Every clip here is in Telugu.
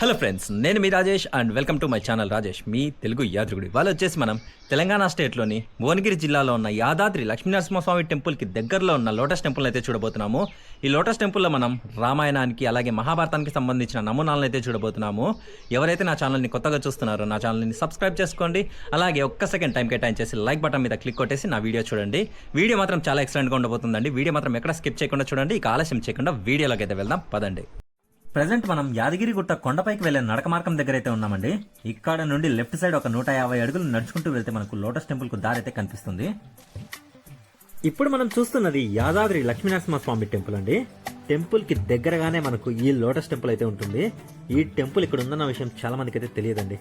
హలో ఫ్రెండ్స్, నేను మీ Rajesh and welcome to my channel Rajesh మీ తెలుగు యాత్రికుడి. వాళ్ళు వచ్చేసి మనం తెలంగాణ స్టేట్లోని భువనగిరి జిల్లాలో ఉన్న యాదాద్రి లక్ష్మీనరసింహస్వామి టెంపుల్కి దగ్గరలో ఉన్న లోటస్ టెంపుల్ అయితే చూడబోతున్నాము. ఈ లోటస్ టెంపుల్లో మనం రామాయణానికి అలాగే మహాభారతానికి సంబంధించిన నమూనాలను అయితే చూడబోతున్నాము. ఎవరైతే నా ఛానల్ని కొత్తగా చూస్తున్నారో నా ఛానల్ని సబ్స్క్రైబ్ చేసుకోండి. అలాగే ఒక్క సెకండ్ టైం కేటాయించేసి లైక్ బటన్ మీద క్లిక్ కొట్టేసి నా వీడియో చూడండి. వీడియో మాత్రం చాలా ఎక్సలెంట్గా ఉండబోతుందండి. వీడియో మాత్రం ఎక్కడ స్కిప్ చేయకుండా చూడండి. ఇక ఆలస్యం చేయకుండా వీడియోలోకి అయితే వెళ్దాం, పదండి. ప్రజెంట్ మనం యాదగిరిగుట్ట కొండపైకి వెళ్లే నడక మార్గం దగ్గర అయితే ఉన్నామండి. ఇక్కడ నుండి లెఫ్ట్ సైడ్ ఒక 150 అడుగులు నడుచుకుంటూ వెళ్తే మనకు లోటస్ టెంపుల్ కు దారి అయితే కనిపిస్తుంది. ఇప్పుడు మనం చూస్తున్నది యాదాద్రి లక్ష్మీనరసింహస్వామి టెంపుల్ అండి. టెంపుల్ కి దగ్గరగానే మనకు ఈ లోటస్ టెంపుల్ అయితే ఉంటుంది. ఈ టెంపుల్ ఇక్కడ ఉందన్న విషయం చాలా మందికి అయితే తెలియదండి.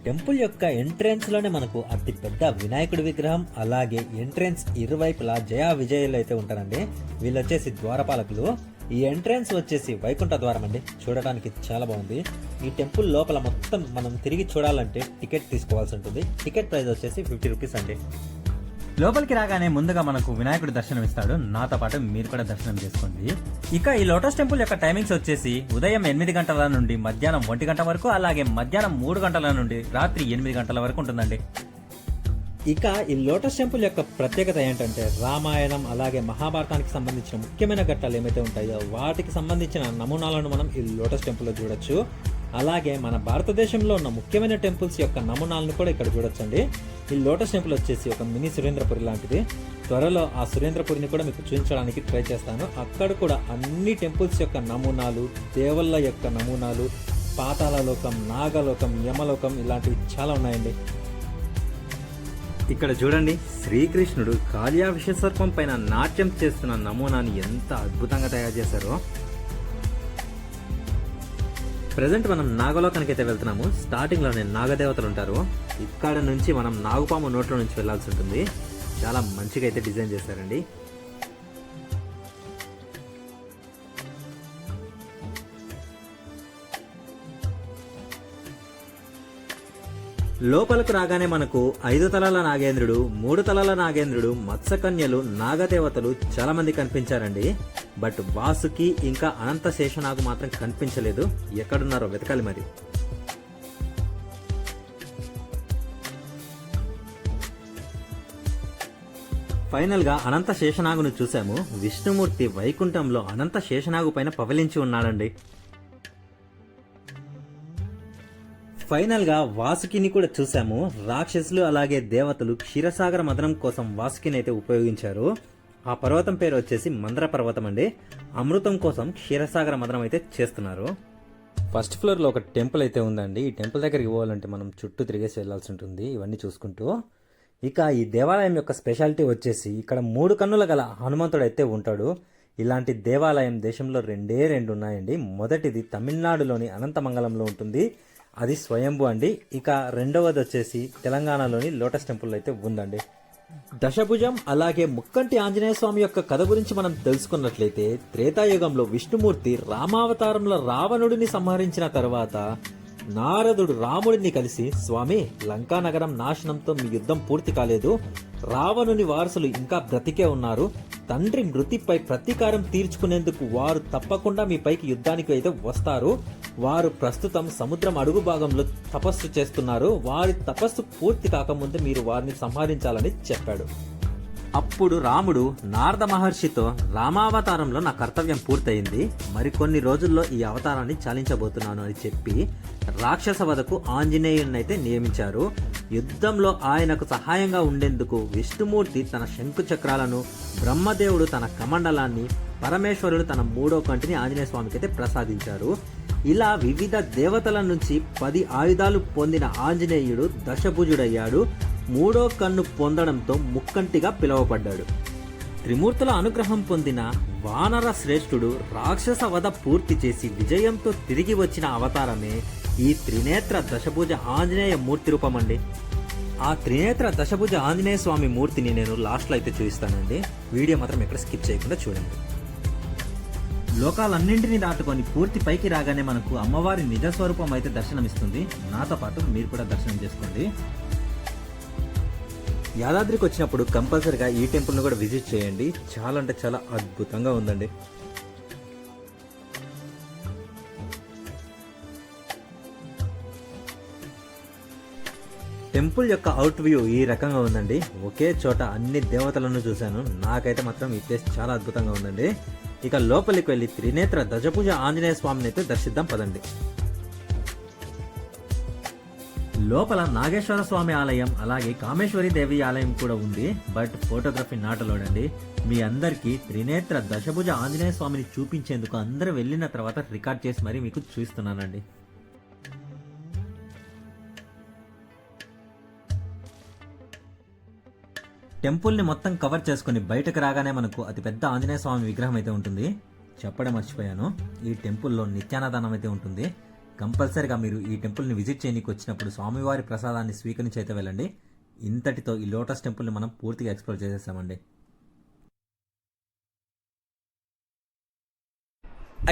టెంపుల్ యొక్క ఎంట్రెన్స్ లోనే మనకు అతి పెద్ద వినాయకుడి విగ్రహం, అలాగే ఎంట్రెన్స్ ఇరువైపులా జయా విజయులు అయితే ఉంటారండి. వీళ్ళు వచ్చేసి ద్వారపాలకులు. ఈ ఎంట్రెన్స్ వచ్చేసి వైకుంఠ ద్వారం అండి. చూడటానికి చాలా బాగుంది. ఈ టెంపుల్ లోపల మొత్తం మనం తిరిగి చూడాలంటే టికెట్ తీసుకోవాల్సి ఉంటుంది. టికెట్ ప్రైస్ వచ్చేసి 50 రూపీస్ అండి. లోపలికి రాగానే ముందుగా మనకు వినాయకుడి దర్శనం ఇస్తాడు. నాతో పాటు మీరు కూడా దర్శనం చేసుకోండి. ఇక ఈ లోటస్ టెంపుల్ యొక్క టైమింగ్స్ వచ్చేసి ఉదయం 8 గంటల నుండి మధ్యాహ్నం 1 గంట వరకు, అలాగే మధ్యాహ్నం 3 గంటల నుండి రాత్రి 8 గంటల వరకు ఉంటుందండి. ఇక ఈ లోటస్ టెంపుల్ యొక్క ప్రత్యేకత ఏంటంటే రామాయణం అలాగే మహాభారతానికి సంబంధించిన ముఖ్యమైన ఘట్టాలు ఏమైతే ఉంటాయో వాటికి సంబంధించిన నమూనాలను మనం ఈ లోటస్ టెంపుల్లో చూడొచ్చు. అలాగే మన భారతదేశంలో ఉన్న ముఖ్యమైన టెంపుల్స్ యొక్క నమూనాలను కూడా ఇక్కడ చూడొచ్చండి. ఈ లోటస్ టెంపుల్ వచ్చేసి ఒక మినీ సురేంద్రపురి లాంటిది. త్వరలో ఆ సురేంద్రపురిని కూడా మీకు చూపించడానికి ట్రై చేస్తాను. అక్కడ కూడా అన్ని టెంపుల్స్ యొక్క నమూనాలు, దేవుళ్ళ యొక్క నమూనాలు, పాతాళ లోకం, నాగలోకం, యమలోకం ఇలాంటివి చాలా ఉన్నాయండి. ఇక్కడ చూడండి, శ్రీకృష్ణుడు కాళియా విషసర్పం పైన నాట్యం చేస్తున్న నమూనాని ఎంత అద్భుతంగా తయారు చేశారో. ప్రజెంట్ మనం నాగలోకానికి అయితే వెళ్తున్నాము. స్టార్టింగ్ లోనే నాగదేవతలు ఉంటారు. ఇక్కడ నుంచి మనం నాగుపాము నోట్లో నుంచి వెళ్లాల్సి ఉంటుంది. చాలా మంచిగా అయితే డిజైన్ చేశారండి. లోపలకు రాగానే మనకు 5 తలల నాగేంద్రుడు, 3 తలల నాగేంద్రుడు, మత్స్యకన్యలు, నాగదేవతలు చాలా మంది కనిపించారండి. బట్ వాసుకి ఇంకా అనంత శేషనాగు మాత్రం కనిపించలేదు. ఎక్కడున్నారో వెతకాలి మరి. ఫైనల్ గా అనంత శేషనాగును చూసాము. విష్ణుమూర్తి వైకుంఠంలో అనంత శేషనాగు పైన పవలించి ఉన్నాడండి. ఫైనల్ గా వాసుకిని కూడా చూసాము. రాక్షసులు అలాగే దేవతలు క్షీరసాగర మదనం కోసం వాసుకిని అయితే ఉపయోగించారు. ఆ పర్వతం పేరు వచ్చేసి మందర పర్వతం అండి. అమృతం కోసం క్షీరసాగర మదనం అయితే చేస్తున్నారు. ఫస్ట్ ఫ్లోర్ లో ఒక టెంపుల్ అయితే ఉందండి. ఈ టెంపుల్ దగ్గరికి పోవాలంటే మనం చుట్టూ తిరిగేసి వెళ్లాల్సి ఉంటుంది, ఇవన్నీ చూసుకుంటూ. ఇక ఈ దేవాలయం యొక్క స్పెషాలిటీ వచ్చేసి ఇక్కడ 3 కన్నుల గల హనుమంతుడు అయితే ఉంటాడు. ఇలాంటి దేవాలయం దేశంలో 2 ఉన్నాయండి. మొదటిది తమిళనాడులోని అనంతమంగళంలో ఉంటుంది, అది స్వయంభు అండి. ఇక రెండవది వచ్చేసి తెలంగాణలోని లోటస్ టెంపుల్ అయితే ఉందండి. దశభుజం అలాగే ముక్కంటి ఆంజనేయ స్వామి యొక్క కథ గురించి మనం తెలుసుకున్నట్లయితే త్రేతాయుగంలో విష్ణుమూర్తి రామావతారంలో రావణుడిని సంహరించిన తర్వాత నారదుడు రాముడిని కలిసి, స్వామి, లంకా నగరం నాశనంతో మీ యుద్ధం పూర్తి కాలేదు, రావణుని వారసులు ఇంకా బ్రతికే ఉన్నారు, తండ్రి మృతిపై ప్రతీకారం తీర్చుకునేందుకు వారు తప్పకుండా మీ పైకి యుద్ధానికి అయితే వస్తారు, వారు ప్రస్తుతం సముద్రం అడుగు భాగంలో తపస్సు చేస్తున్నారు, వారి తపస్సు పూర్తి కాకముందు మీరు వారిని సంహరించాలని చెప్పాడు. అప్పుడు రాముడు నారద మహర్షితో, రామావతారంలో నా కర్తవ్యం పూర్తయింది, మరికొన్ని రోజుల్లో ఈ అవతారాన్ని చాలించబోతున్నాను అని చెప్పి రాక్షస వధకు ఆంజనేయున్నైతే నియమించారు. యుద్ధంలో ఆయనకు సహాయంగా ఉండేందుకు విష్ణుమూర్తి తన శంకు చక్రాలను, బ్రహ్మదేవుడు తన కమండలాన్ని, పరమేశ్వరుడు తన 3వ కంటిని ఆంజనేయ స్వామికి అయితే ప్రసాదించారు. ఇలా వివిధ దేవతల నుంచి 10 ఆయుధాలు పొందిన ఆంజనేయుడు దశభుజుడయ్యాడు. 3వ కన్ను పొందడంతో ముక్కంటిగా పిలువబడ్డాడు. త్రిమూర్తుల అనుగ్రహం పొందిన వానర శ్రేష్ఠుడు రాక్షస వధ పూర్తి చేసి విజయంతో తిరిగి వచ్చిన అవతారమే ఈ త్రినేత్ర దశభుజ ఆంజనేయ మూర్తి రూపమండి. ఆ త్రినేత్ర దశభుజ ఆంజనేయ స్వామి మూర్తిని నేను లాస్ట్లో అయితే చూపిస్తానండి. వీడియో మాత్రం ఎక్కడ స్కిప్ చేయకుండా చూడండి. లోకాలన్నింటినీ దాటుకొని పూర్తి పైకి రాగానే మనకు అమ్మవారి నిజస్వరూపం అయితే దర్శనమిస్తుంది. నాతో పాటు మీరు కూడా దర్శనం చేసుకోండి. యాదాద్రికి వచ్చినప్పుడు కంపల్సరిగా ఈ టెంపుల్ని కూడా విజిట్ చేయండి. చాలా అంటే చాలా అద్భుతంగా ఉందండి. టెంపుల్ యొక్క అవుట్ వ్యూ ఈ రకంగా ఉందండి. ఒకే చోట అన్ని దేవతలను చూశాను. నాకైతే మాత్రం ఈ ప్లేస్ చాలా అద్భుతంగా ఉందండి. ఇక లోపలికి వెళ్ళి త్రినేత్ర దశభుజ ఆంజనేయ స్వామిని అయితే దర్శిద్దాం పదండి. లోపల నాగేశ్వర స్వామి ఆలయం అలాగే కామేశ్వరి దేవి ఆలయం కూడా ఉంది. బట్ ఫోటోగ్రఫీ నాట్ అలౌడ్ అండి. మీ అందరికీ త్రినేత్ర దశభుజ ఆంజనేయ స్వామిని చూపించేందుకు అందరూ వెళ్ళిన తర్వాత రికార్డ్ చేసి మరీ మీకు చూపిస్తున్నానండి. టెంపుల్ని మొత్తం కవర్ చేసుకుని బయటకు రాగానే మనకు అతిపెద్ద ఆంజనేయ స్వామి విగ్రహం అయితే ఉంటుంది. చెప్పడం మర్చిపోయాను, ఈ టెంపుల్లో నిత్యాన్నదానం అయితే ఉంటుంది. కంపల్సరిగా మీరు ఈ టెంపుల్ని విజిట్ చేయడానికి వచ్చినప్పుడు స్వామివారి ప్రసాదాన్ని స్వీకరించి అయితే వెళ్ళండి. ఇంతటితో ఈ లోటస్ టెంపుల్ని మనం పూర్తిగా ఎక్స్ప్లోర్ చేసేసామండి.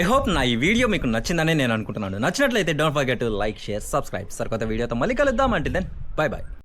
ఐ హోప్ నా ఈ వీడియో మీకు నచ్చిందని నేను అనుకుంటున్నాను. నచ్చినట్లయితే don't forget to like, share, subscribe. సరికొత్త వీడియోతో మళ్ళీ కలుద్దాం. అంటే దెన్ బై బాయ్.